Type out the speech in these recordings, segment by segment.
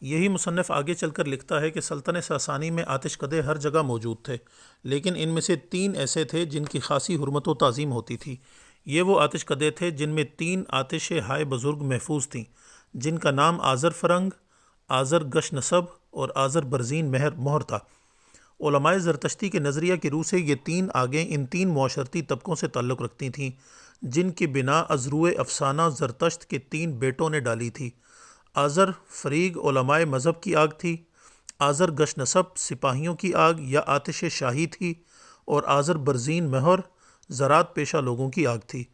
یہی مصنف آگے چل کر لکھتا ہے کہ سلطنت ساسانی میں آتش کدے ہر جگہ موجود تھے، لیکن ان میں سے 3 ایسے تھے جن کی خاصی حرمت و تعظیم ہوتی تھی۔ یہ وہ آتش کدے تھے جن میں 3 آتش ہائے بزرگ محفوظ تھیں، جن کا نام آذر فرنگ، آذر گش نسب اور آذر برزین مہر تھا۔ علماء زرتشتی کے نظریہ کی روح سے یہ 3 آگیں ان 3 معاشرتی طبقوں سے تعلق رکھتی تھیں جن کی بنا ازروع افسانہ زرتشت کے 3 بیٹوں نے ڈالی تھی۔ آذر فریگ علماء مذہب کی آگ تھی، آذر گش نسب سپاہیوں کی آگ یا آتش شاہی تھی، اور آذر برزین مہر زراعت پیشہ لوگوں کی آگ تھی۔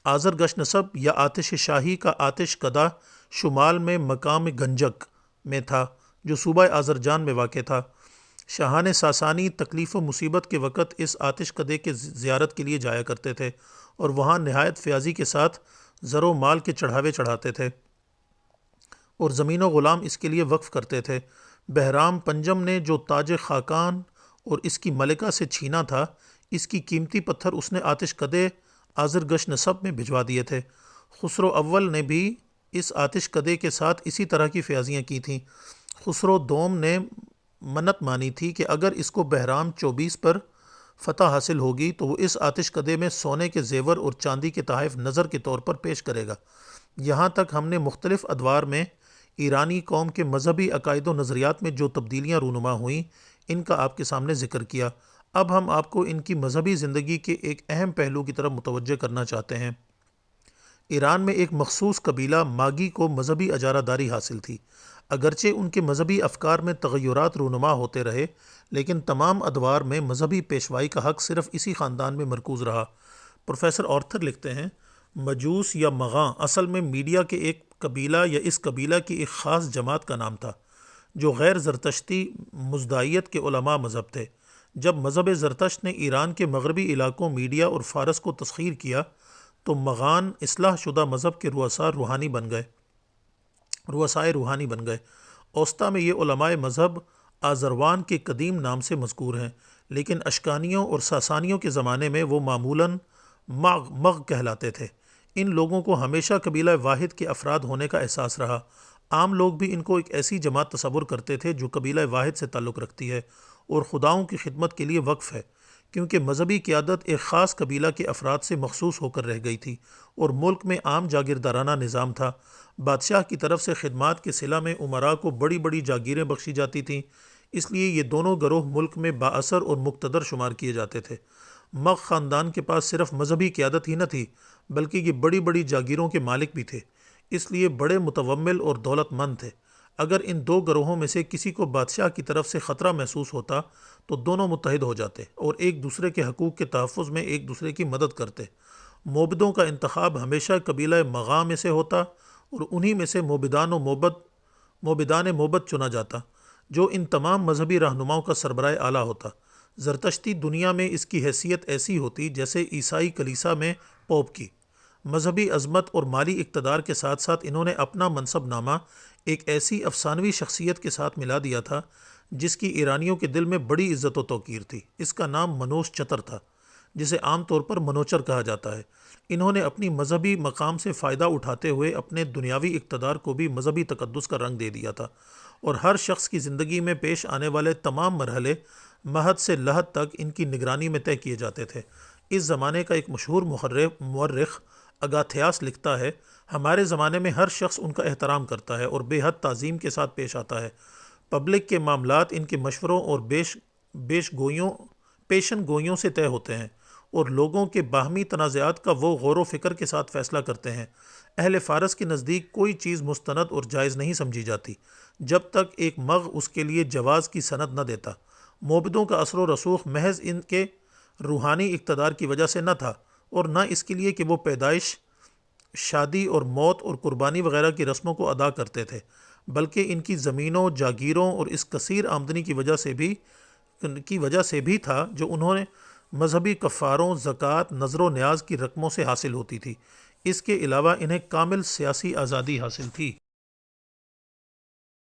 آذر گش نسب یا آتش شاہی کا آتش کدہ شمال میں مقام گنجک میں تھا جو صوبہ آذرجان میں واقع تھا۔ شاہان ساسانی تکلیف و مصیبت کے وقت اس آتش کدے کے زیارت کے لیے جایا کرتے تھے اور وہاں نہایت فیاضی کے ساتھ زر و مال کے چڑھاوے چڑھاتے تھے اور زمین و غلام اس کے لیے وقف کرتے تھے۔ بہرام پنجم نے جو تاج خاقان اور اس کی ملکہ سے چھینا تھا، اس کی قیمتی پتھر اس نے آتش کدے آذر گش نسب میں بھجوا دیے تھے۔ خسرو اول نے بھی اس آتش کدے کے ساتھ اسی طرح کی فیاضیاں کی تھیں۔ خسرو دوم نے منت مانی تھی کہ اگر اس کو بہرام 24 پر فتح حاصل ہوگی تو وہ اس آتش کدے میں سونے کے زیور اور چاندی کے تحائف نظر کے طور پر پیش کرے گا۔ یہاں تک ہم نے مختلف ادوار میں ایرانی قوم کے مذہبی عقائد و نظریات میں جو تبدیلیاں رونما ہوئیں ان کا آپ کے سامنے ذکر کیا۔ اب ہم آپ کو ان کی مذہبی زندگی کے ایک اہم پہلو کی طرف متوجہ کرنا چاہتے ہیں۔ ایران میں ایک مخصوص قبیلہ ماگی کو مذہبی اجارہ داری حاصل تھی۔ اگرچہ ان کے مذہبی افکار میں تغیرات رونما ہوتے رہے، لیکن تمام ادوار میں مذہبی پیشوائی کا حق صرف اسی خاندان میں مرکوز رہا۔ پروفیسر آرتھر لکھتے ہیں، مجوس یا مغاں اصل میں میڈیا کے ایک قبیلہ یا اس قبیلہ کی ایک خاص جماعت کا نام تھا جو غیر زرتشتی مزدائیت کے علماء مذہب تھے۔ جب مذہب زرتشت نے ایران کے مغربی علاقوں میڈیا اور فارس کو تسخیر کیا تو مغان اصلاح شدہ مذہب کے رؤسائے روحانی بن گئے۔ اوسطا میں یہ علماء مذہب آذروان کے قدیم نام سے مذکور ہیں، لیکن اشکانیوں اور ساسانیوں کے زمانے میں وہ معمولاً مغ کہلاتے تھے۔ ان لوگوں کو ہمیشہ قبیلہ واحد کے افراد ہونے کا احساس رہا۔ عام لوگ بھی ان کو ایک ایسی جماعت تصور کرتے تھے جو قبیلہ واحد سے تعلق رکھتی ہے اور خداؤں کی خدمت کے لیے وقف ہے، کیونکہ مذہبی قیادت ایک خاص قبیلہ کے افراد سے مخصوص ہو کر رہ گئی تھی اور ملک میں عام جاگیردارانہ نظام تھا۔ بادشاہ کی طرف سے خدمات کے صلہ میں امراء کو بڑی بڑی جاگیریں بخشی جاتی تھیں، اس لیے یہ دونوں گروہ ملک میں بااثر اور مقتدر شمار کیے جاتے تھے۔ مغ خاندان کے پاس صرف مذہبی قیادت ہی نہ تھی بلکہ یہ بڑی بڑی جاگیروں کے مالک بھی تھے، اس لیے بڑے متومل اور دولت مند تھے۔ اگر ان 2 گروہوں میں سے کسی کو بادشاہ کی طرف سے خطرہ محسوس ہوتا تو دونوں متحد ہو جاتے اور ایک دوسرے کے حقوق کے تحفظ میں ایک دوسرے کی مدد کرتے۔ موبدوں کا انتخاب ہمیشہ قبیلہ مغاں میں سے ہوتا اور انہی میں سے موبدان موبد چنا جاتا جو ان تمام مذہبی رہنماؤں کا سربراہ اعلیٰ ہوتا۔ زرتشتی دنیا میں اس کی حیثیت ایسی ہوتی جیسے عیسائی کلیسا میں پوپ کی۔ مذہبی عظمت اور مالی اقتدار کے ساتھ ساتھ انہوں نے اپنا منصب نامہ ایک ایسی افسانوی شخصیت کے ساتھ ملا دیا تھا جس کی ایرانیوں کے دل میں بڑی عزت و توقیر تھی۔ اس کا نام منوش چتر تھا، جسے عام طور پر منوچر کہا جاتا ہے۔ انہوں نے اپنی مذہبی مقام سے فائدہ اٹھاتے ہوئے اپنے دنیاوی اقتدار کو بھی مذہبی تقدس کا رنگ دے دیا تھا، اور ہر شخص کی زندگی میں پیش آنے والے تمام مرحلے مہد سے لحد تک ان کی نگرانی میں طے کیے جاتے تھے۔ اس زمانے کا ایک مشہور مورخ اگاتھیاس لکھتا ہے، ہمارے زمانے میں ہر شخص ان کا احترام کرتا ہے اور بے حد تعظیم کے ساتھ پیش آتا ہے۔ پبلک کے معاملات ان کے مشوروں اور پیشن گوئیوں سے طے ہوتے ہیں اور لوگوں کے باہمی تنازعات کا وہ غور و فکر کے ساتھ فیصلہ کرتے ہیں۔ اہل فارس کے نزدیک کوئی چیز مستند اور جائز نہیں سمجھی جاتی جب تک ایک مغ اس کے لیے جواز کی سند نہ دیتا۔ موبدوں کا اثر و رسوخ محض ان کے روحانی اقتدار کی وجہ سے نہ تھا اور نہ اس کے لیے کہ وہ پیدائش، شادی اور موت اور قربانی وغیرہ کی رسموں کو ادا کرتے تھے، بلکہ ان کی زمینوں، جاگیروں اور اس کثیر آمدنی کی وجہ سے بھی تھا جو انہوں نے مذہبی کفاروں، زکوٰۃ، نذر و نیاز کی رقموں سے حاصل ہوتی تھی۔ اس کے علاوہ انہیں کامل سیاسی آزادی حاصل تھی۔